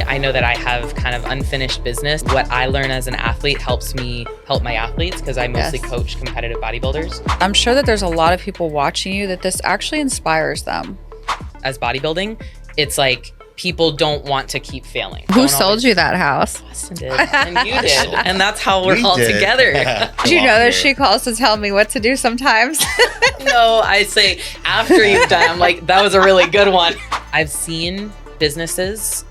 I know that I have kind of unfinished business. What I learn as an athlete helps me help my athletes because I mostly coach competitive bodybuilders. I'm sure that there's a lot of people watching you that this actually inspires them. As bodybuilding, it's like people don't want to keep failing. Who sold you that house? Austyn did, and you did, and that's how we're all together. Did you know that she calls to tell me what to do sometimes? No, I say after you've done, I'm like, that was a really good one. I've seen businesses,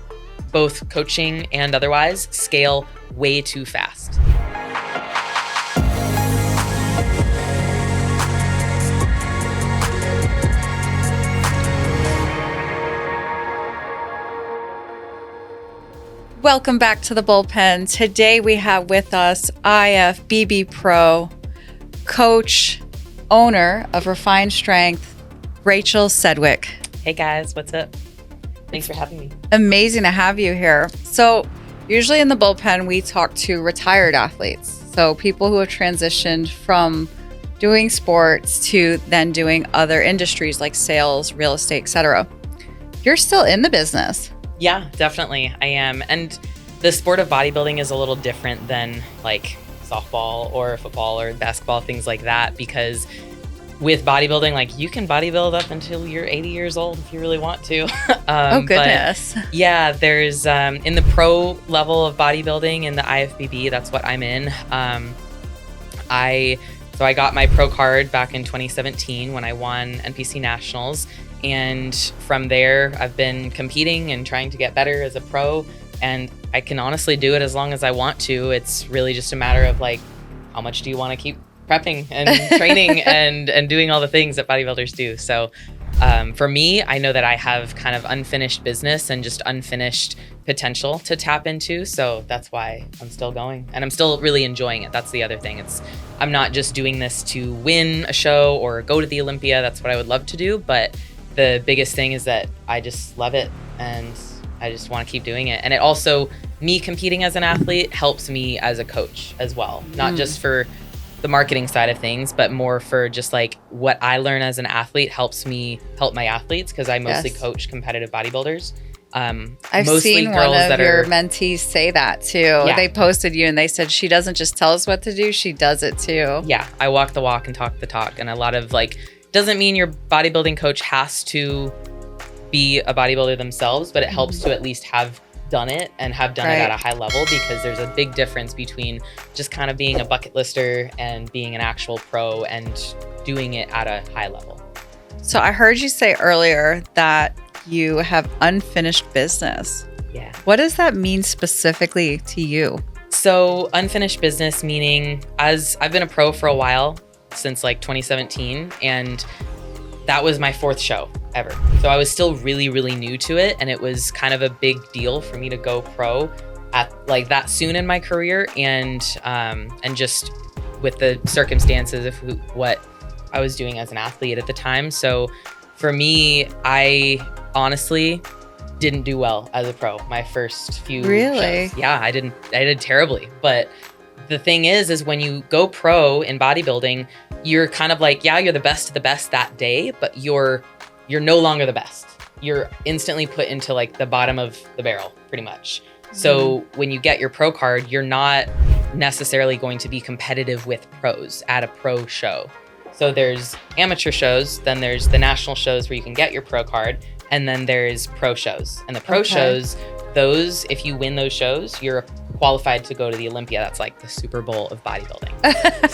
both coaching and otherwise, scale way too fast. Welcome back to the bullpen. Today we have with us IFBB Pro, coach, owner of Refined Strength, Rachel Sedwick. Hey guys, what's up? Thanks for having me. Amazing to have you here. So usually in the bullpen, we talk to retired athletes. So people who have transitioned from doing sports to then doing other industries like sales, real estate, etc. You're still in the business. Yeah, definitely. I am. And the sport of bodybuilding is a little different than like softball or football or basketball, things like that, because with bodybuilding, like you can bodybuild up until you're 80 years old if you really want to. Oh, goodness. But yeah, there's in the pro level of bodybuilding in the IFBB, that's what I'm in. I got my pro card back in 2017 when I won NPC Nationals. And from there, I've been competing and trying to get better as a pro. And I can honestly do it as long as I want to. It's really just a matter of like, how much do you want to keep prepping and training and doing all the things that bodybuilders do. So for me, I know that I have kind of unfinished business and just unfinished potential to tap into. So that's why I'm still going and I'm still really enjoying it. That's the other thing. I'm not just doing this to win a show or go to the Olympia. That's what I would love to do. But the biggest thing is that I just love it and I just want to keep doing it. And it also, me competing as an athlete helps me as a coach as well. Not just for the marketing side of things, but more for just like what I learn as an athlete helps me help my athletes because I mostly coach competitive bodybuilders. I've seen one of your mentees say that too. Yeah. They posted you and they said she doesn't just tell us what to do, she does it too. Yeah, I walk the walk and talk the talk. And a lot of like, doesn't mean your bodybuilding coach has to be a bodybuilder themselves, but it helps to at least have done it and have done it at a high level, because there's a big difference between just kind of being a bucket lister and being an actual pro and doing it at a high level. So I heard you say earlier that you have unfinished business. Yeah. What does that mean specifically to you? So unfinished business meaning, as I've been a pro for a while, since like 2017, and that was my 4th show ever. So I was still really, really new to it, and it was kind of a big deal for me to go pro at like that soon in my career, and just with the circumstances of what I was doing as an athlete at the time. So for me, I honestly didn't do well as a pro my first few shows. Yeah, I did terribly. But the thing is when you go pro in bodybuilding, you're kind of like, yeah, you're the best of the best that day, but you're no longer the best. You're instantly put into like the bottom of the barrel, pretty much. So when you get your pro card, you're not necessarily going to be competitive with pros at a pro show. So there's amateur shows, then there's the national shows where you can get your pro card, and then there's pro shows. And the pro shows, those, if you win those shows, you're qualified to go to the Olympia. That's like the Super Bowl of bodybuilding.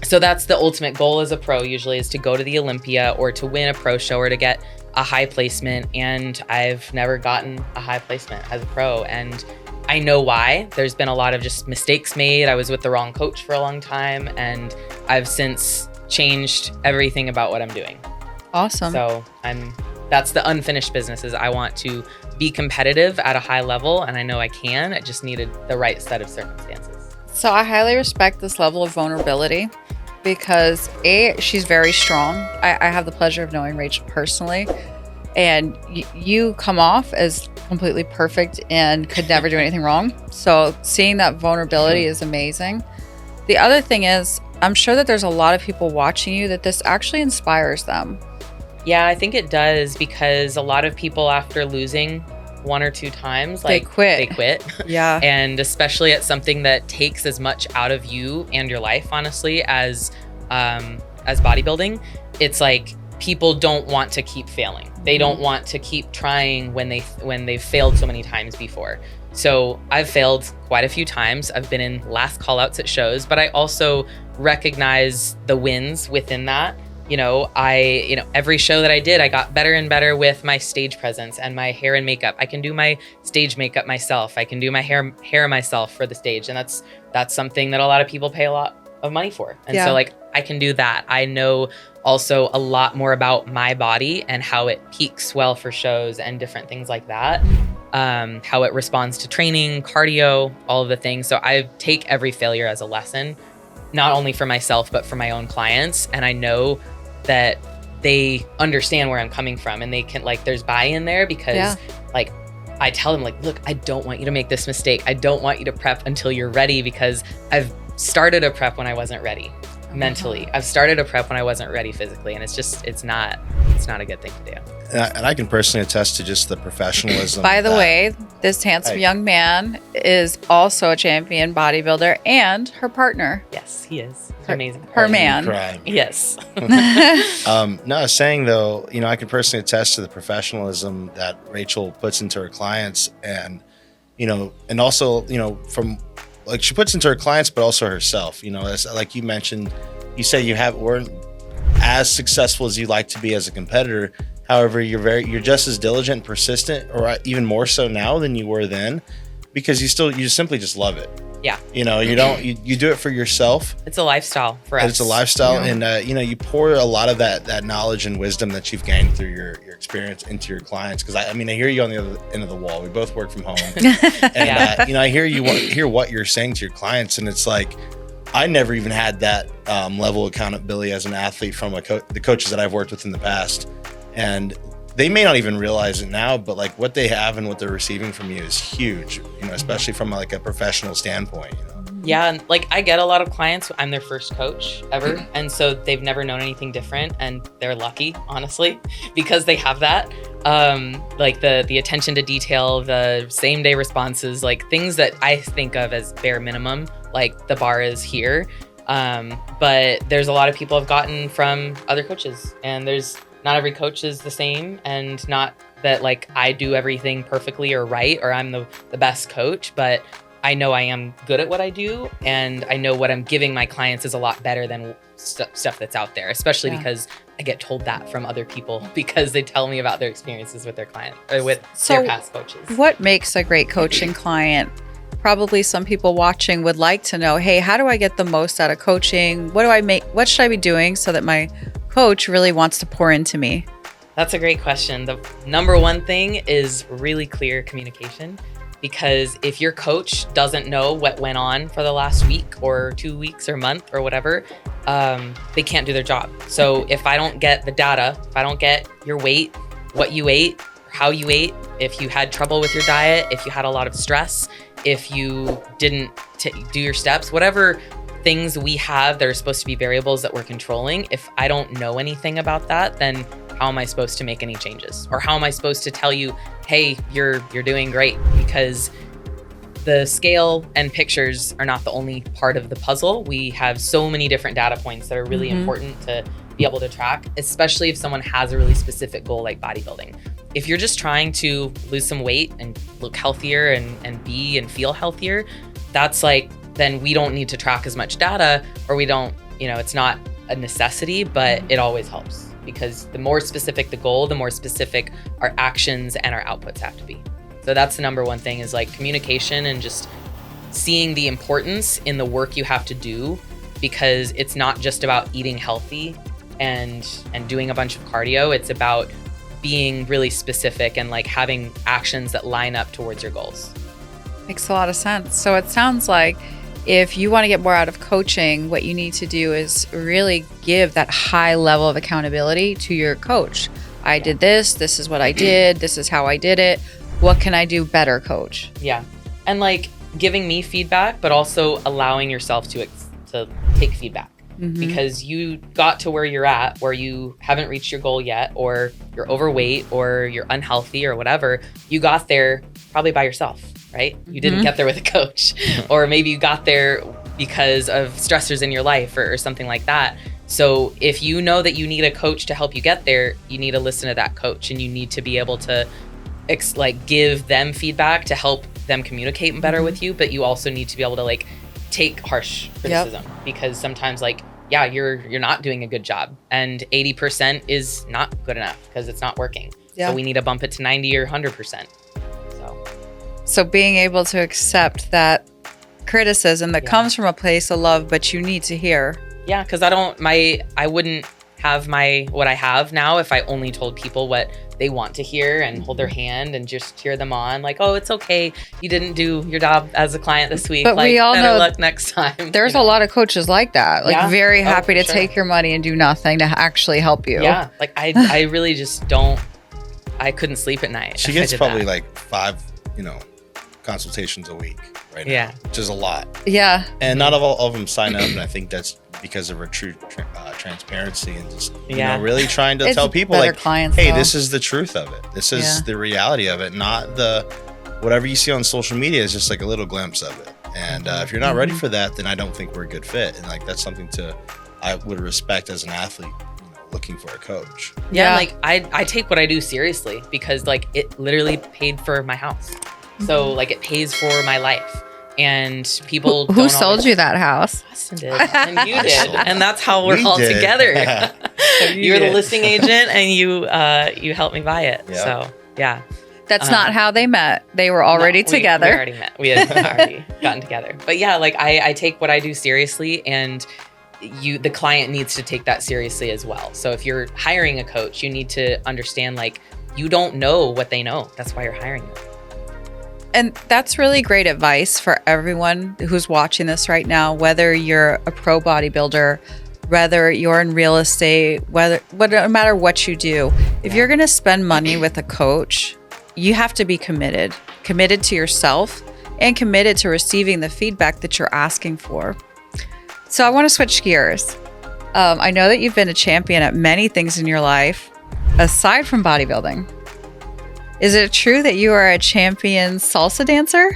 So that's the ultimate goal as a pro, usually, is to go to the Olympia or to win a pro show or to get a high placement. And I've never gotten a high placement as a pro. And I know why. There's been a lot of just mistakes made. I was with the wrong coach for a long time, and I've since changed everything about what I'm doing. Awesome. So that's the unfinished business, is I want to be competitive at a high level, and I know I can. I just needed the right set of circumstances. So I highly respect this level of vulnerability because she's very strong. I have the pleasure of knowing Rachel personally, and you come off as completely perfect and could never do anything wrong. So seeing that vulnerability is amazing. The other thing is, I'm sure that there's a lot of people watching you that this actually inspires them. Yeah, I think it does, because a lot of people after losing 1 or 2 times, They quit. They quit. Yeah. And especially at something that takes as much out of you and your life, honestly, as bodybuilding, it's like people don't want to keep failing. They don't want to keep trying when they've failed so many times before. So I've failed quite a few times. I've been in last call outs at shows, but I also recognize the wins within that. Every show that I did, I got better and better with my stage presence and my hair and makeup. I can do my stage makeup myself. I can do my hair myself for the stage. And that's something that a lot of people pay a lot of money for. And so I can do that. I know also a lot more about my body and how it peaks well for shows and different things like that. How it responds to training, cardio, all of the things. So I take every failure as a lesson, not only for myself, but for my own clients. And I know that they understand where I'm coming from, and they can, there's buy-in there because I tell them, look, I don't want you to make this mistake. I don't want you to prep until you're ready, because I've started a prep when I wasn't ready mentally. I've started a prep when I wasn't ready physically. And it's not a good thing to do. And I can personally attest to just the professionalism. By the way, this handsome young man is also a champion bodybuilder, and her partner. Yes, he is. Amazing. Her man. Yes. No, I was saying though, I can personally attest to the professionalism that Rachel puts into her clients, and also, from she puts into her clients, but also herself. As, like you mentioned, you say you weren't as successful as you like to be as a competitor. However, you're just as diligent and persistent, or even more so now than you were then, because you simply just love it. Yeah. You do it for yourself. It's a lifestyle for us. It's a lifestyle. And, you pour a lot of that knowledge and wisdom that you've gained through your experience into your clients. Cause I hear you on the other end of the wall. We both work from home. And, I hear what you're saying to your clients. And it's like, I never even had that level of accountability as an athlete from the coaches that I've worked with in the past. And they may not even realize it now, but what they have and what they're receiving from you is huge, especially from a professional standpoint. Yeah. And I get a lot of clients, I'm their first coach ever. And so they've never known anything different, and they're lucky, honestly, because they have that. The attention to detail, the same day responses, things that I think of as bare minimum, the bar is here. But there's a lot of people I've gotten from other coaches, and not every coach is the same, and not that I do everything perfectly or right, or I'm the best coach, but I know I am good at what I do, and I know what I'm giving my clients is a lot better than stuff that's out there, especially because I get told that from other people because they tell me about their experiences with their client or with their past coaches. What makes a great coaching client? Probably some people watching would like to know, hey, how do I get the most out of coaching? What should I be doing so that my coach really wants to pour into me? That's a great question. The number one thing is really clear communication, because if your coach doesn't know what went on for the last week or 2 weeks or month or whatever, they can't do their job. So if I don't get the data, if I don't get your weight, what you ate, how you ate, if you had trouble with your diet, if you had a lot of stress, if you didn't do your steps, whatever things we have that are supposed to be variables that we're controlling, if I don't know anything about that, then how am I supposed to make any changes? Or how am I supposed to tell you, hey, you're doing great? Because the scale and pictures are not the only part of the puzzle. We have so many different data points that are really important to be able to track, especially if someone has a really specific goal like bodybuilding. If you're just trying to lose some weight and look healthier and be and feel healthier, that's then we don't need to track as much data, or we don't, it's not a necessity, but it always helps, because the more specific the goal, the more specific our actions and our outputs have to be. So that's the number one thing, is communication and just seeing the importance in the work you have to do, because it's not just about eating healthy and doing a bunch of cardio. It's about being really specific and having actions that line up towards your goals. Makes a lot of sense. So it sounds like if you want to get more out of coaching, what you need to do is really give that high level of accountability to your coach. I did this. This is what I did. This is how I did it. What can I do better, coach? Yeah. And giving me feedback, but also allowing yourself to take feedback. because you got to where you're at, where you haven't reached your goal yet, or you're overweight, or you're unhealthy, or whatever. You got there probably by yourself, right? You didn't get there with a coach, or maybe you got there because of stressors in your life or something like that. So if you know that you need a coach to help you get there, you need to listen to that coach, and you need to be able to give them feedback to help them communicate better with you. But you also need to be able to take harsh criticism, because sometimes you're not doing a good job, and 80% is not good enough because it's not working. So we need to bump it to 90 or 100%. So being able to accept that criticism that comes from a place of love, but you need to hear. Yeah, because I wouldn't have what I have now if I only told people what they want to hear and hold their hand and just cheer them on. Oh, it's okay. You didn't do your job as a client this week. But we all better know luck next time. There's a lot of coaches like that. Very happy to sure. take your money and do nothing to actually help you. Yeah. I really just don't. I couldn't sleep at night. She gets probably 5, consultations a week right now. Yeah. Which is a lot. Yeah. And not all of them sign up. And I think that's because of her true transparency and just really trying to tell people clients, hey, this is the truth of it. This is the reality of it, not the whatever you see on social media is just a little glimpse of it. And if you're not ready for that, then I don't think we're a good fit. And that's something I would respect as an athlete, looking for a coach. Yeah. I take what I do seriously, because it literally paid for my house. So it pays for my life. And people who sold you that house? Austyn did, and you did, and that's how we're all together. You're the listing agent, and you helped me buy it. Yep. So yeah, that's not how they met. They were already together. We already met. We had already gotten together. But yeah, I take what I do seriously, and the client needs to take that seriously as well. So if you're hiring a coach, you need to understand you don't know what they know. That's why you're hiring them. And that's really great advice for everyone who's watching this right now, whether you're a pro bodybuilder, whether you're in real estate, no matter what you do. If you're going to spend money with a coach, you have to be committed to yourself and committed to receiving the feedback that you're asking for. So I want to switch gears. I know that you've been a champion at many things in your life, aside from bodybuilding. Is it true that you are a champion salsa dancer?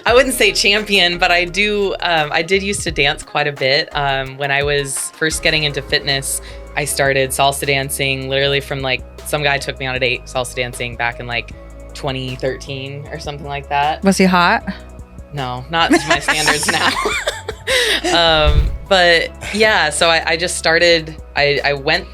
I wouldn't say champion, but I do. I did used to dance quite a bit. When I was first getting into fitness, I started salsa dancing literally from some guy took me on a date salsa dancing back in 2013 or something like that. Was he hot? No, not to my standards now. But yeah, so I just started. I went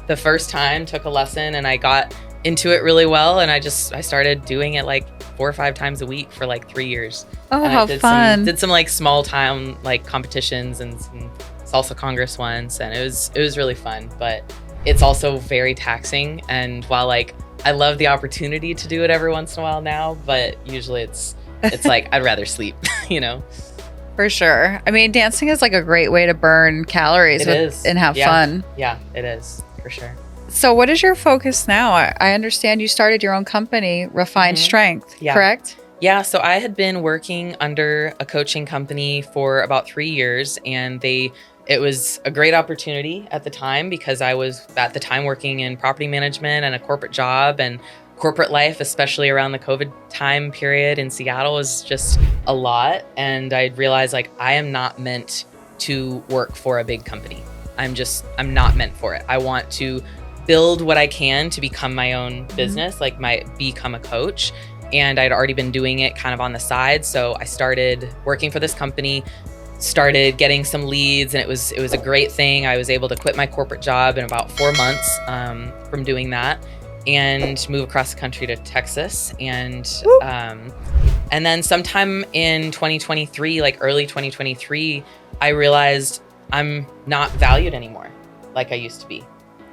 the first time, took a lesson, and I got into it really well, and I started doing it 4 or 5 times a week for 3 years. Oh, and how fun! Did some small town competitions and some salsa congress once, and it was really fun. But it's also very taxing. And while I love the opportunity to do it every once in a while now, but usually it's I'd rather sleep, For sure. I mean, dancing is a great way to burn calories and have fun. Yeah, it is for sure. So what is your focus now? I understand you started your own company, Refined Strength, correct? Yeah, so I had been working under a coaching company for about 3 years, and it was a great opportunity at the time, because I was at the time working in property management and a corporate job, and corporate life, especially around the COVID time period in Seattle, was just a lot. And I realized I am not meant to work for a big company. I'm not meant for it. I want to build what I can to become my own business, become a coach. And I'd already been doing it kind of on the side. So I started working for this company, started getting some leads, and it was a great thing. I was able to quit my corporate job in about 4 months from doing that, and move across the country to Texas. And then sometime in 2023, early 2023, I realized I'm not valued anymore like I used to be.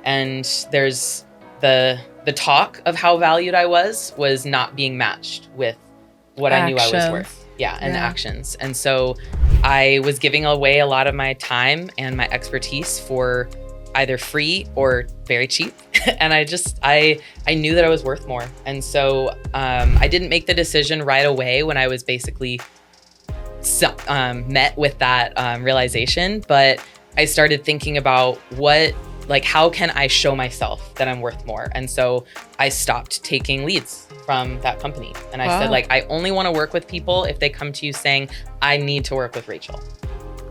And there's the talk of how valued I was not being matched with what I knew I was worth. And actions. And so I was giving away a lot of my time and my expertise for either free or very cheap. And I knew that I was worth more. And so I didn't make the decision right away when I was basically met with that realization. But I started thinking about how can I show myself that I'm worth more? And so I stopped taking leads from that company. And I said, I only want to work with people if they come to you saying, I need to work with Rachel.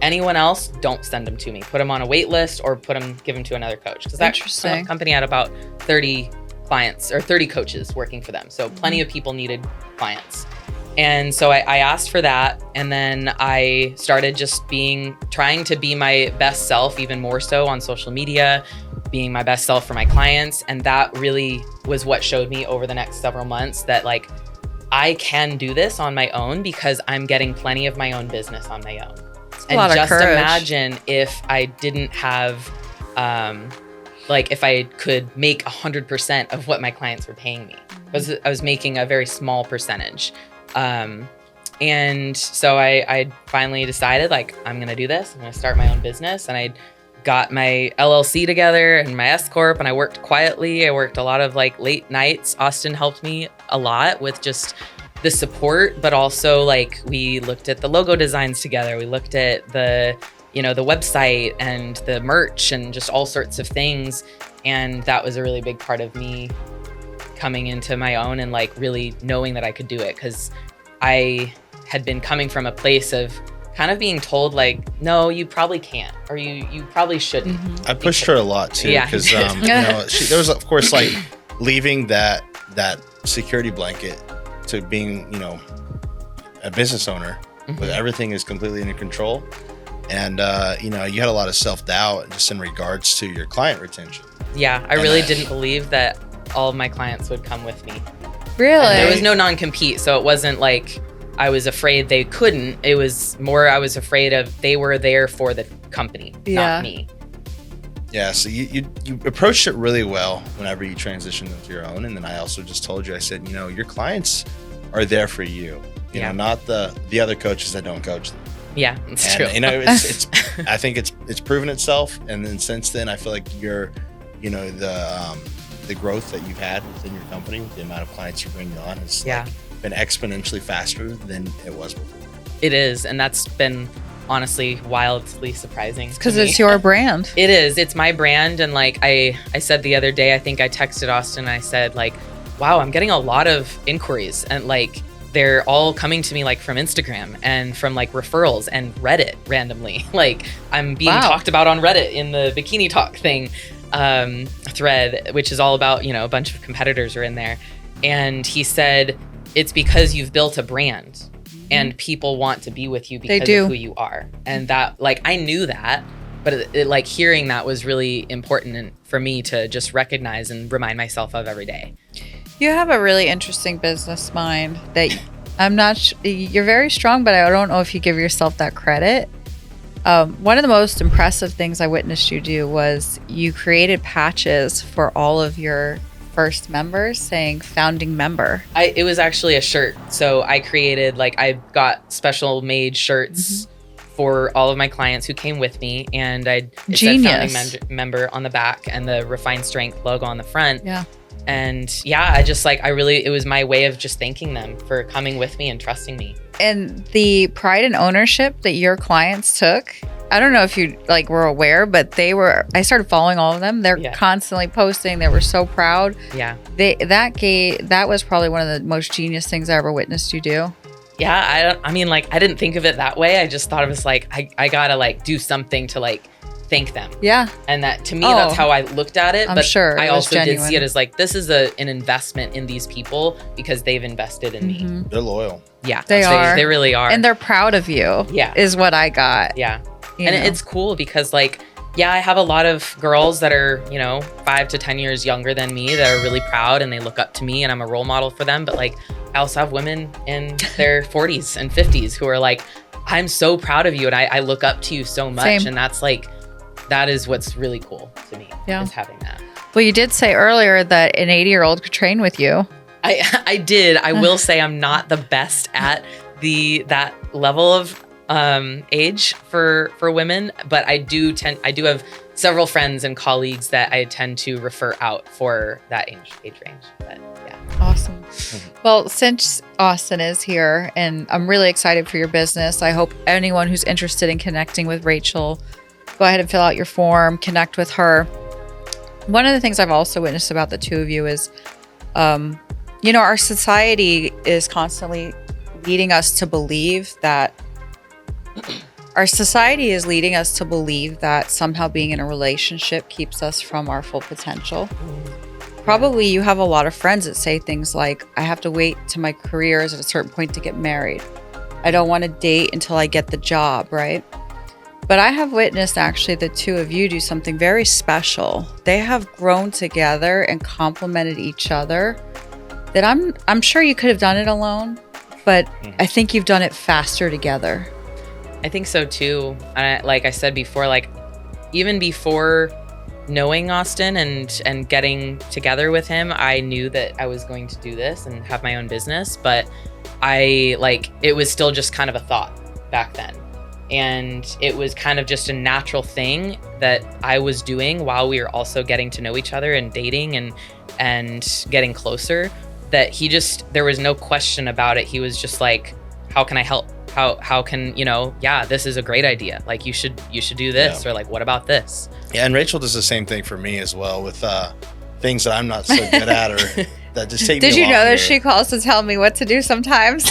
Anyone else, don't send them to me. Put them on a wait list or give them to another coach. Because that company had about 30 clients or 30 coaches working for them. So plenty of people needed clients. And so I asked for that. And then I started just trying to be my best self, even more so on social media, being my best self for my clients. And that really was what showed me over the next several months that I can do this on my own because I'm getting plenty of my own business on my own. And just imagine if I didn't have, if I could make 100% of what my clients were paying me. I was making a very small percentage. And so I finally decided I'm going to do this. I'm going to start my own business. And I got my LLC together and my S Corp, and I worked quietly. I worked a lot of late nights. Austyn helped me a lot with just the support, but also we looked at the logo designs together. We looked at the website and the merch and just all sorts of things. And that was a really big part of me coming into my own and really knowing that I could do it, because I had been coming from a place of kind of being told no, you probably can't, or you probably shouldn't. I pushed her a lot too, because there was of course leaving that security blanket to being a business owner, where everything is completely under control, and you had a lot of self-doubt just in regards to your client retention. I really didn't believe that all of my clients would come with me. Really? And there was no non-compete, so it wasn't I was afraid they couldn't. It was more I was afraid of they were there for the company, not me. Yeah, so you approached it really well whenever you transitioned into your own. And then I also just told you, I said, your clients are there for you, you know, not the other coaches that don't coach them. Yeah, it's true. It's I think it's proven itself. And then since then, I feel like you're, the growth that you've had within your company, with the amount of clients you bring on has been exponentially faster than it was before. It is, and that's been honestly wildly surprising. Because it's your brand. It is. It's my brand, and I said the other day, I think I texted Austyn and I said wow, I'm getting a lot of inquiries, and they're all coming to me from Instagram and from referrals and Reddit randomly. I'm being talked about on Reddit in the Bikini Talk thing. Thread, which is all about, a bunch of competitors are in there. And he said, it's because you've built a brand and people want to be with you because of who you are. And that, I knew that, but it, hearing that was really important for me to just recognize and remind myself of every day. You have a really interesting business mind that I'm not, you're very strong, but I don't know if you give yourself that credit. One of the most impressive things I witnessed you do was you created patches for all of your first members saying founding member. It was actually a shirt. So I created, I got special made shirts for all of my clients who came with me. And it said founding member on the back and the Refined Strength logo on the front. Yeah. And it was my way of just thanking them for coming with me and trusting me. And the pride and ownership that your clients took, I don't know if you were aware, but I started following all of them. They're constantly posting. They were so proud. Yeah. That was probably one of the most genius things I ever witnessed you do. Yeah. I didn't think of it that way. I just thought it was I gotta do something to thank them. Yeah. And that, to me, that's how I looked at it. I'm but sure I also did see it as this is an investment in these people because they've invested in me. They're loyal. Yeah. They are. They really are. And they're proud of you. Yeah. Is what I got. Yeah. It's cool because I have a lot of girls that are, 5 to 10 years younger than me that are really proud and they look up to me and I'm a role model for them. But I also have women in their 40s and 50s who are I'm so proud of you and I look up to you so much. Same. And that's that is what's really cool to me, is having that. Well, you did say earlier that an 80-year-old could train with you. I did. I will say I'm not the best at that level of age for women, but I do have several friends and colleagues that I tend to refer out for that age range. But yeah. Awesome. Well, since Austyn is here and I'm really excited for your business, I hope anyone who's interested in connecting with Rachel go ahead and fill out your form, connect with her. One of the things I've also witnessed about the two of you is, our society is constantly leading us to believe that somehow being in a relationship keeps us from our full potential. Probably you have a lot of friends that say things like, I have to wait till my career is at a certain point to get married. I don't want to date until I get the job, right? But I have witnessed actually the two of you do something very special. They have grown together and complemented each other that I'm sure you could have done it alone, but I think you've done it faster together. I think so too. Like I said before, like even before knowing Austyn and getting together with him, I knew that I was going to do this and have my own business, but it was still just kind of a thought back then. And it was kind of just a natural thing that I was doing while we were also getting to know each other and dating and getting closer, that there was no question about it. He was just like, how can I help? How can, this is a great idea. Like you should do this, or like, what about this? Yeah. And Rachel does the same thing for me as well with things that I'm not so good at or that just take me Did you know longer. that she calls to tell me what to do sometimes?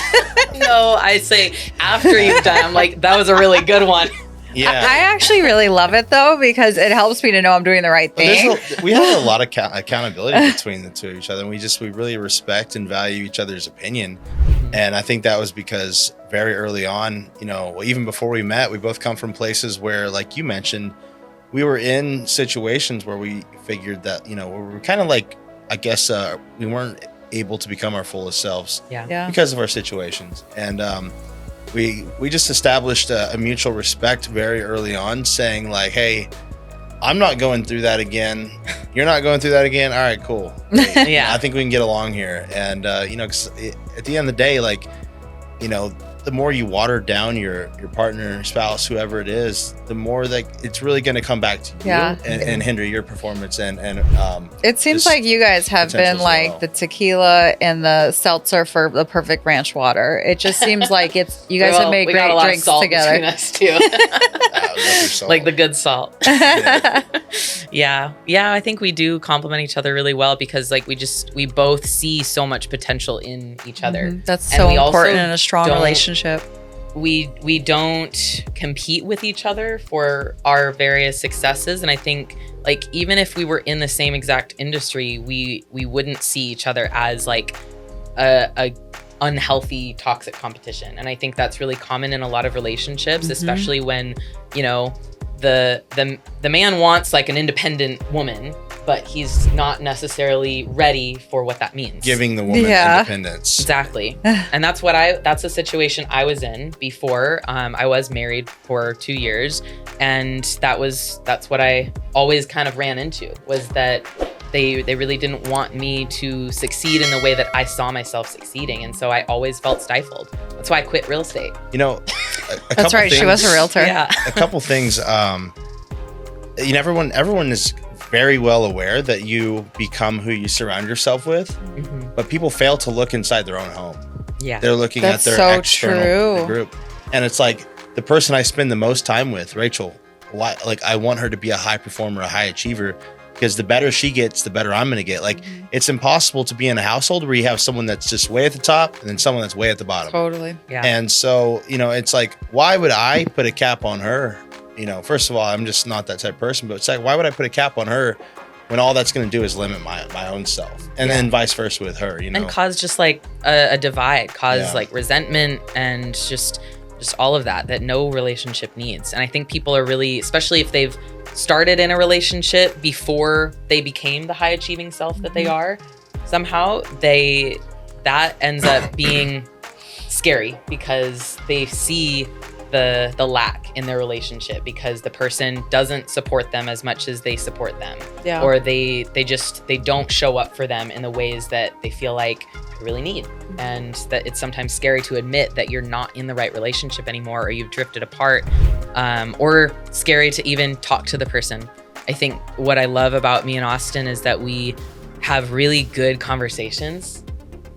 No, I say after you've done, I'm like, that was a really good one. Yeah. I actually really love it though, because it helps me to know I'm doing the right thing. We have a lot of accountability between the two of each other. And we really respect and value each other's opinion. And I think that was because very early on, even before we met, we both come from places where, like you mentioned, we were in situations where we figured that, we were kind of like, I guess, we weren't able to become our fullest selves because of our situations. And we just established a mutual respect very early on, saying like, hey, I'm not going through that again. You're not going through that again. All right, cool. Great. Yeah. I think we can get along here. And, 'cause at the end of the day, like, the more you water down your partner, spouse, whoever it is, the more like it's really going to come back to you and hinder your performance. And it seems like you guys have been like the tequila and the seltzer for the perfect ranch water. It just seems like you guys have made great drinks together. Us too. Like the good salt. Yeah. I think we do complement each other really well because like we both see so much potential in each other. That's so important in a strong relationship. We don't compete with each other for our various successes. And I think like even if we were in the same exact industry, we wouldn't see each other as like a unhealthy, toxic competition. And I think that's really common in a lot of relationships, especially when, the man wants like an independent woman, but he's not necessarily ready for what that means. Giving the woman independence. Exactly. And that's a situation I was in before. I was married for 2 years, and that's what I always kind of ran into, was that they really didn't want me to succeed in the way that I saw myself succeeding. And so I always felt stifled. That's why I quit real estate. That's right. She was a realtor. Yeah. A couple things. Everyone is very well aware that you become who you surround yourself with, but people fail to look inside their own home. Yeah. They're looking at their external group. And it's like the person I spend the most time with, Rachel, I want her to be a high performer, a high achiever, because the better she gets, the better I'm going to get. Like it's impossible to be in a household where you have someone that's just way at the top and then someone that's way at the bottom. Totally. Yeah. And so, it's like, why would I put a cap on her? First of all, I'm just not that type of person, but it's like, why would I put a cap on her when all that's going to do is limit my own self, and then vice versa with her, and cause just like a divide, like resentment and just all of that no relationship needs. And I think people are really, especially if they've started in a relationship before they became the high achieving self that they are, somehow that ends up being scary because they see the lack in their relationship because the person doesn't support them as much as they support them. Yeah. Or they don't show up for them in the ways that they feel like they really need. And that it's sometimes scary to admit that you're not in the right relationship anymore, or you've drifted apart, or scary to even talk to the person. I think what I love about me and Austyn is that we have really good conversations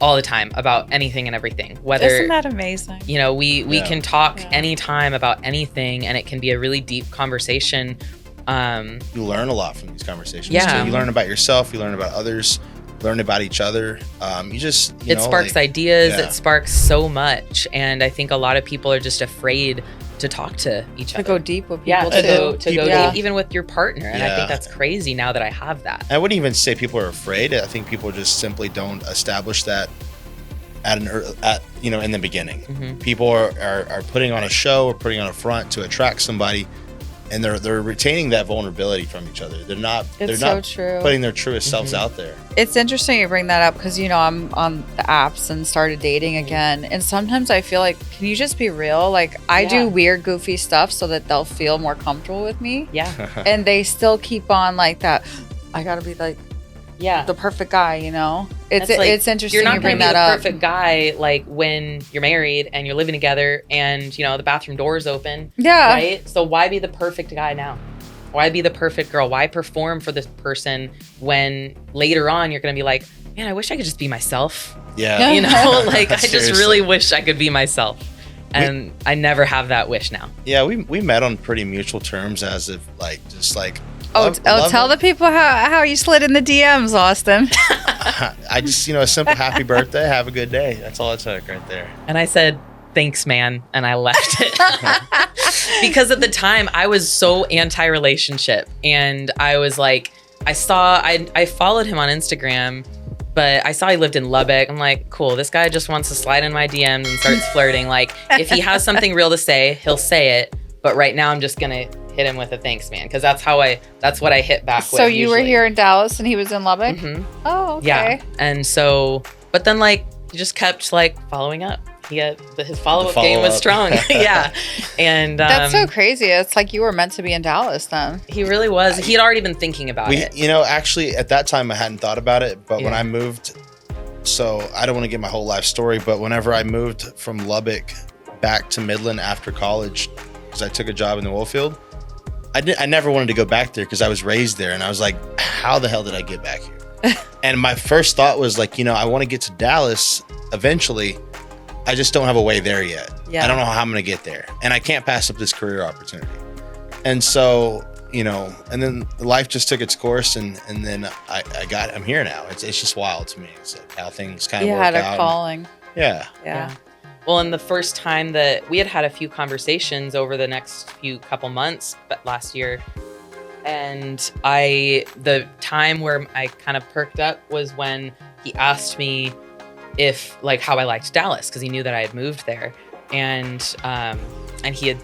all the time about anything and everything. Whether Isn't that amazing? you know, we can talk Yeah. anytime about anything, and it can be a really deep conversation. You learn a lot from these conversations. Yeah. too. You learn about yourself. You learn about others. Learn about each other. It sparks ideas. yeah. It sparks so much, and I think a lot of people are just afraid to talk to each To other. go deep with Yeah, people to too. go Yeah. deep, even with your partner. And I Yeah. think that's crazy now that I have that. I wouldn't even say people are afraid. I think people just simply don't establish that at in the beginning. Mhm. People are putting on a show or putting on a front to attract somebody, and they're retaining that vulnerability from each other. They're not It's so not true. putting their truest selves out there. It's interesting you bring that up because, I'm on the apps and started dating again. And sometimes I feel like, can you just be real? Like, I Yeah. do weird, goofy stuff so that they'll feel more comfortable with me. Yeah. And they still keep on like that. I got to be like Yeah. the perfect guy, It's That's like, it's interesting You're not you going bring to be that the up. perfect guy like when you're married and you're living together and the bathroom door is open. Yeah. Right. So why be the perfect guy now? Why be the perfect girl? Why perform for this person when later on you're going to be like, man, I wish I could just be myself. Yeah. Like I just Seriously. really wish I could be myself. And I never have that wish now. Yeah, we met on pretty mutual terms, as if like Oh, tell the people how you slid in the DMs, Austyn. I just a simple happy birthday, have a good day. That's all it took right there. And I said, thanks, man. And I left it. Because at the time I was so anti-relationship. And I was like, I followed him on Instagram, but I saw he lived in Lubbock. I'm like, cool, this guy just wants to slide in my DMs and starts flirting. Like, if he has something real to say, he'll say it. But right now I'm just going to hit him with a thanks, man. Because that's what I hit back with. So you were usually. here in Dallas and he was in Lubbock? Mhm. Oh, okay. Yeah. And so, but then he just kept following up. His follow-up game was strong. Yeah. And That's so crazy. It's like you were meant to be in Dallas then. he really was. He had already been thinking about it. Actually at that time I hadn't thought about it, but when Yeah. I moved, so I don't want to get my whole life story, but whenever I moved from Lubbock back to Midland after college, because I took a job in the oil field, I never wanted to go back there because I was raised there, and I was like, how the hell did I get back here? And my first thought was like, I want to get to Dallas eventually. I just don't have a way there yet. Yeah. I don't know how I'm going to get there, and I can't pass up this career opportunity. And so, and then life just took its course, and then I'm here now. It's just wild to me. It's like how things kind of You work had out. a calling. Yeah. Yeah. Well, and the first time that we had a few conversations over the next few couple months, but last year, and the time where I kind of perked up was when he asked me if how I liked Dallas, because he knew that I had moved there, and he had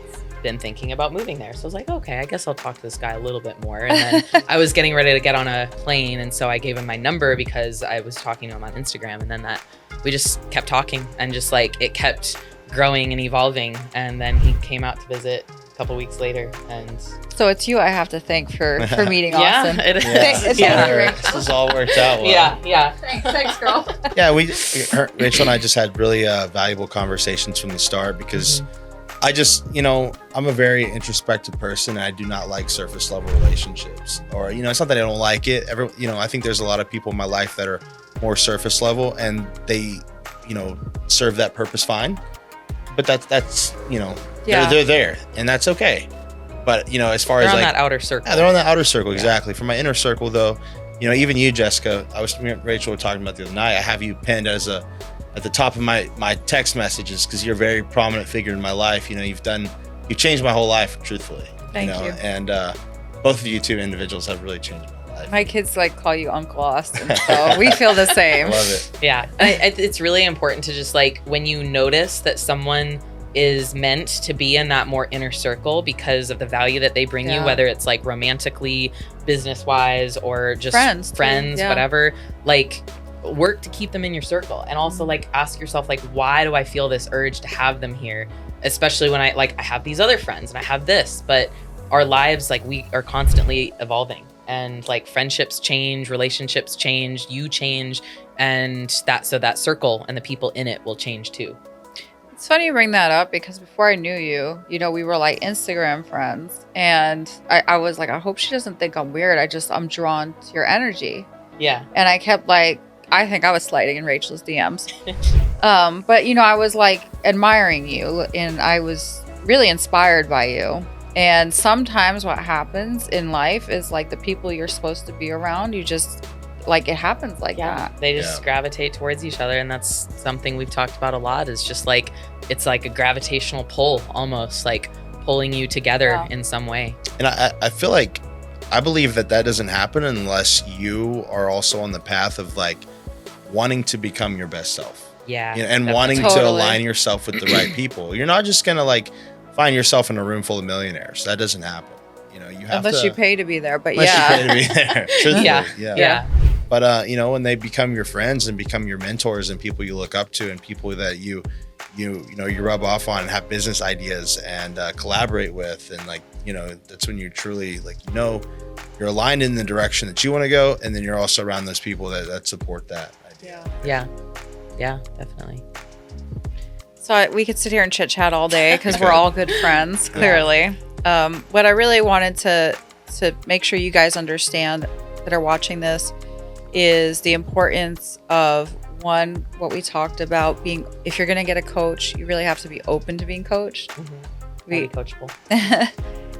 been thinking about moving there. So I was like, okay, I guess I'll talk to this guy a little bit more. And then I was getting ready to get on a plane, and so I gave him my number because I was talking to him on Instagram, and then we just kept talking, and just it kept growing and evolving, and then he came out to visit a couple weeks later, and So it's you I have to thank for meeting yeah, Austyn. it is. It's Yeah. all right. This has all worked out well. Yeah. Thanks, girl. Yeah, Rachel and I just had really valuable conversations from the start because I just, I'm a very introspective person, and I do not like surface level relationships. Or, it's not that I don't like it. I think there's a lot of people in my life that are more surface level, and they, serve that purpose fine. But that's Yeah. they're there, and that's okay. But as far They're as on that outer circle. yeah, they're on the outer circle, exactly. For my inner circle, though, even you, Jessica, me and Rachel were talking about the other night. I have you pinned at the top of my text messages because you're a very prominent figure in my life. You've changed my whole life, truthfully. Thank you. And both of you two individuals have really changed my life. My kids call you Uncle Austyn, so we feel the same. Love it. Yeah. It's really important to just when you notice that someone is meant to be in that more inner circle because of the value that they bring you, Yeah. whether it's romantically, business wise, or just Friends, yeah. whatever, work to keep them in your circle. And also ask yourself, why do I feel this urge to have them here? Especially when I have these other friends and I have this, but our lives, we are constantly evolving, and friendships change, relationships change, you change. And that circle and the people in it will change too. It's funny you bring that up because before I knew you, we were Instagram friends, and I was like, I hope she doesn't think I'm weird. I'm drawn to your energy. Yeah. And I kept I think I was sliding in Rachel's DMs. But I was like admiring you, and I was really inspired by you. And sometimes what happens in life is like the people you're supposed to be around, you just like it happens like that. They just gravitate towards each other, and that's something we've talked about a lot. Is just like it's like a gravitational pull, almost like pulling you together in some way. And I feel like I believe that doesn't happen unless you are also on the path of like wanting to become your best self. Yeah. And wanting to align yourself with the right people. You're not just gonna like find yourself in a room full of millionaires. That doesn't happen. You have unless to, you pay to be there. But unless you pay to be there. Truthfully, yeah. But when they become your friends and become your mentors and people you look up to and people that you rub off on and have business ideas and collaborate with, and like that's when you truly like you're aligned in the direction that you want to go, and then you're also around those people that support that idea. Yeah, definitely. So we could sit here and chit chat all day because we're all good friends, clearly. What I really wanted to make sure you guys understand that are watching this is the importance of, one, what we talked about, being, if you're going to get a coach, you really have to be open to being coached. Mm-hmm. Be coachable.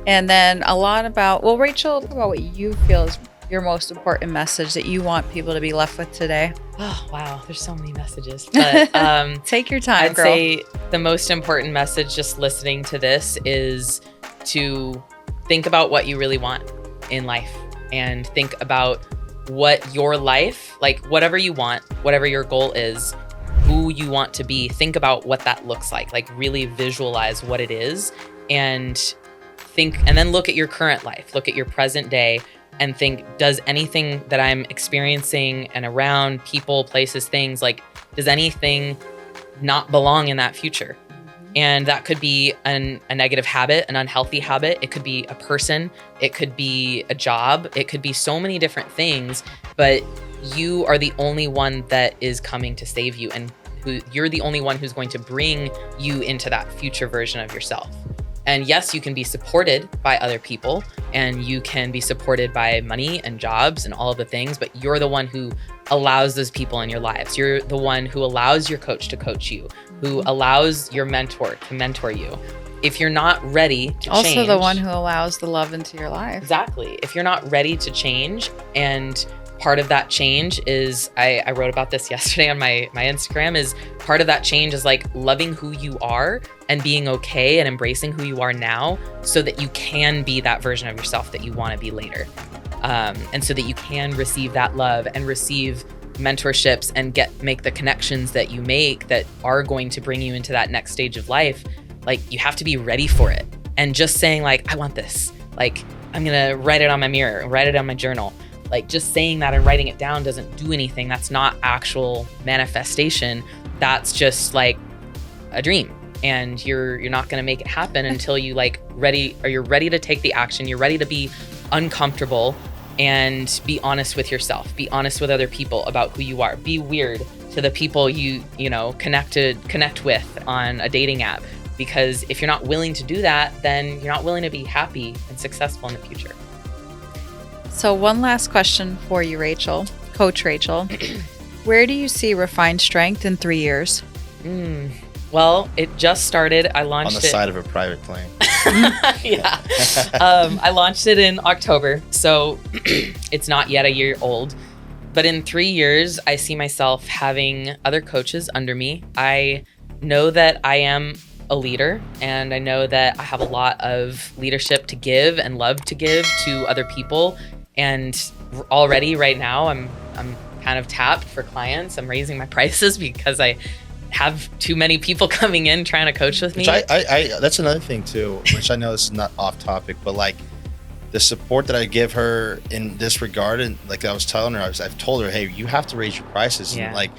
And then a lot about, Rachel, talk about what you feel is your most important message that you want people to be left with today. Oh, wow. There's so many messages. But take your time, I'd say the most important message just listening to this is to think about what you really want in life, and think about what your life, like whatever you want, whatever your goal is, who you want to be, think about what that looks like really visualize what it is, and think, and then look at your current life, look at your present day, and think, does anything that I'm experiencing and around people, places, things, like, does anything not belong in that future? And that could be a negative habit, an unhealthy habit. It could be a person. It could be a job. It could be so many different things, but you are the only one that is coming to save you, and you're the only one who's going to bring you into that future version of yourself. And yes, you can be supported by other people, and you can be supported by money and jobs and all of the things, but you're the one who allows those people in your lives. You're the one who allows your coach to coach you, who allows your mentor to mentor you. If you're not ready to change. Also the one who allows the love into your life. Exactly. If you're not ready to change, and part of that change is, I wrote about this yesterday on my Instagram, is part of that change is like loving who you are and being okay and embracing who you are now, so that you can be that version of yourself that you want to be later. And so that you can receive that love and receive mentorships and make the connections that you make that are going to bring you into that next stage of life. Like, you have to be ready for it. And just saying like, I want this, like, I'm going to write it on my mirror, write it on my journal. Like, just saying that and writing it down doesn't do anything. That's not actual manifestation. That's just like a dream. And you're not going to make it happen until you you're ready to take the action. You're ready to be uncomfortable and be honest with yourself. Be honest with other people about who you are. Be weird to the people you connect with on a dating app. Because if you're not willing to do that, then you're not willing to be happy and successful in the future. So one last question for you, Rachel, Coach Rachel. Where do you see Refined Strength in 3 years? Well, it just started. I launched it on the side of a private plane. Yeah. I launched it in October, so it's not yet a year old. But in 3 years, I see myself having other coaches under me. I know that I am a leader, and I know that I have a lot of leadership to give and love to give to other people. And already right now, I'm kind of tapped for clients. I'm raising my prices because I have too many people coming in trying to coach with me. Which I that's another thing too, which I know this is not off topic, but like the support that I give her in this regard, and like I was telling her, I've told her, hey, you have to raise your prices. Yeah. And like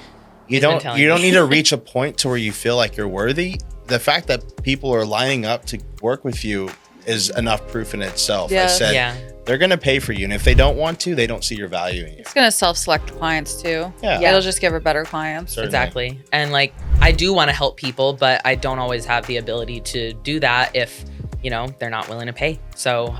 you don't need to reach a point to where you feel like you're worthy. The fact that people are lining up to work with you is enough proof in itself. Yeah. I said they're going to pay for you, and if they don't want to, they don't see your value in you. It's going to self-select clients too. Yeah. It'll just give her better clients. Certainly. Exactly. And like, I do want to help people, but I don't always have the ability to do that if, they're not willing to pay. So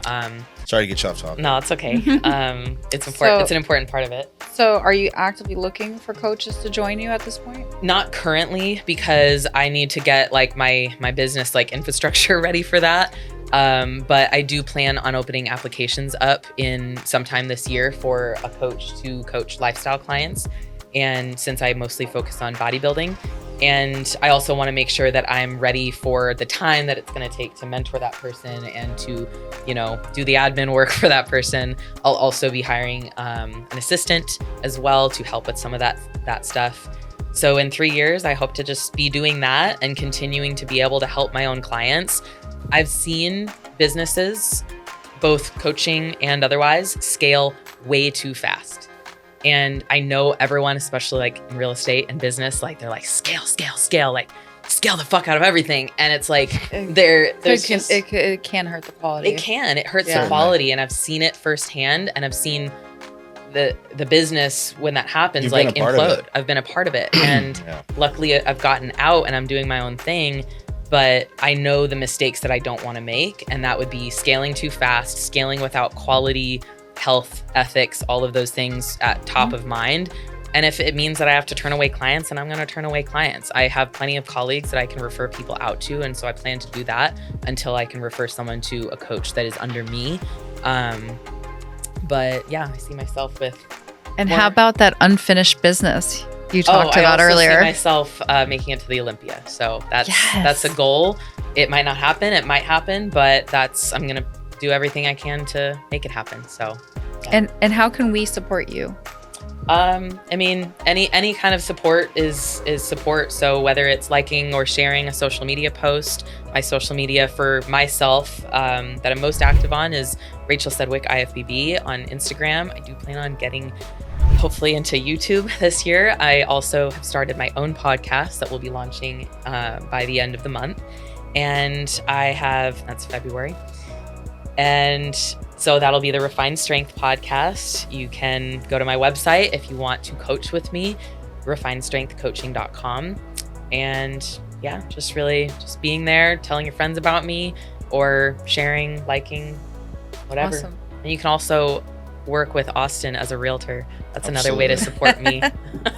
Sorry to get you off topic. No, it's okay. It's important. It's an important part of it. So are you actively looking for coaches to join you at this point? Not currently, because I need to get like my business like infrastructure ready for that. But I do plan on opening applications up in sometime this year for a coach to coach lifestyle clients. And since I mostly focus on bodybuilding, and I also want to make sure that I'm ready for the time that it's going to take to mentor that person and to, you know, do the admin work for that person. I'll also be hiring an assistant as well to help with some of that stuff. So in 3 years, I hope to just be doing that and continuing to be able to help my own clients. I've seen businesses, both coaching and otherwise, scale way too fast. And I know everyone, especially like in real estate and business, like they're like scale, like scale the fuck out of everything. And it's like it can hurt the quality. It hurts the quality. And I've seen it firsthand, and I've seen the business when that happens, like implode. I've been a part of it. And luckily I've gotten out and I'm doing my own thing. But I know the mistakes that I don't want to make. And that would be scaling too fast, scaling without quality, health, ethics, all of those things at top of mind. And if it means that I have to turn away clients, then I'm going to turn away clients. I have plenty of colleagues that I can refer people out to. And so I plan to do that until I can refer someone to a coach that is under me. But yeah, I see myself with. And how about that unfinished business you talked about earlier? I also see myself making it to the Olympia. So that's a goal. It might not happen. It might happen, but I'm going to do everything I can to make it happen. So, yeah. And how can we support you? I mean, any kind of support is support. So whether it's liking or sharing a social media post, my social media for myself that I'm most active on is Rachel Sedwick IFBB on Instagram. I do plan on getting hopefully into YouTube this year. I also have started my own podcast that will be launching by the end of the month. And that's February. And so that'll be the Refined Strength podcast. You can go to my website if you want to coach with me, refinedstrengthcoaching.com. And yeah, just being there, telling your friends about me, or sharing, liking, whatever. Awesome. And you can also work with Austyn as a realtor. That's another way to support me.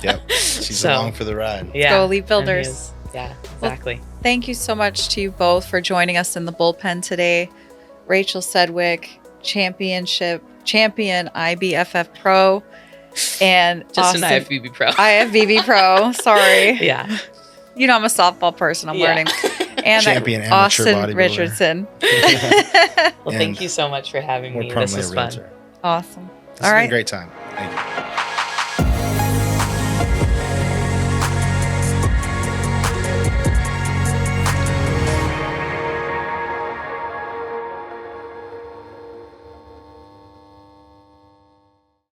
Yep. She's along for the ride. Yeah. Go Elite Builders. Yeah, exactly. Well, thank you so much to you both for joining us in the bullpen today. Rachel Sedwick, champion IBFF Pro, and just Austyn, an IFBB Pro. IFBB Pro, sorry. Yeah. You know I'm a softball person, I'm learning. And champion amateur Austyn bodybuilder. Richardson. Well, thank you so much for having me. This was fun. Awesome. This has been a great time. Thank you.